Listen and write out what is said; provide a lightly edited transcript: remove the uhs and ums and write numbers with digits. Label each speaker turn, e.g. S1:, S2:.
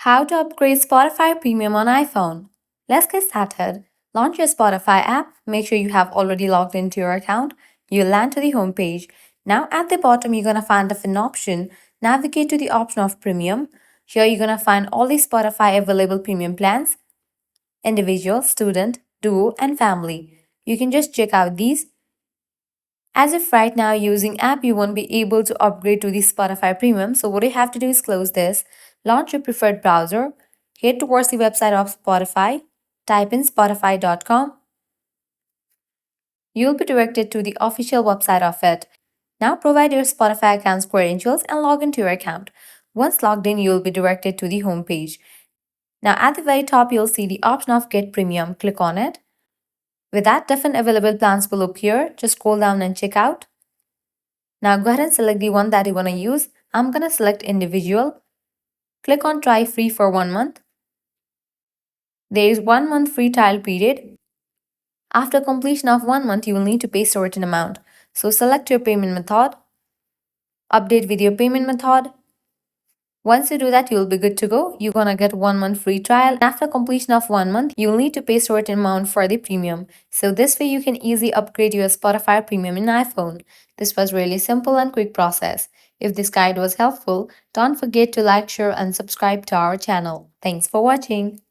S1: How to upgrade Spotify Premium on iPhone. Let's get started. Launch your Spotify app. Make sure you have already logged into your account. You'll land to the home page. Now at the bottom, you're gonna find an option. Navigate to the option of Premium. Here you're gonna find all the Spotify available premium plans: individual, student, duo, and family. You can just check out these. As if right now using app, you won't be able to upgrade to the Spotify Premium. So what you have to do is close this, launch your preferred browser, head towards the website of Spotify, type in spotify.com. You'll be directed to the official website of it. Now provide your Spotify account's credentials and log into your account. Once logged in, you'll be directed to the home page. Now at the very top, you'll see the option of Get Premium. Click on it. With that, different available plans will appear. Just scroll down and check out. Now go ahead and select the one that you want to use. I'm going to select individual. Click on try free for 1 month. There is 1 month free trial period. After completion of 1 month, you will need to pay certain amount. So select your payment method. Update with your payment method. Once you do that, you'll be good to go. You're gonna get 1 month free trial. After completion of 1 month, you'll need to pay certain amount for the premium. So this way you can easily upgrade your Spotify premium in iPhone. This was really simple and quick process. If this guide was helpful, don't forget to like, share, and subscribe to our channel. Thanks for watching.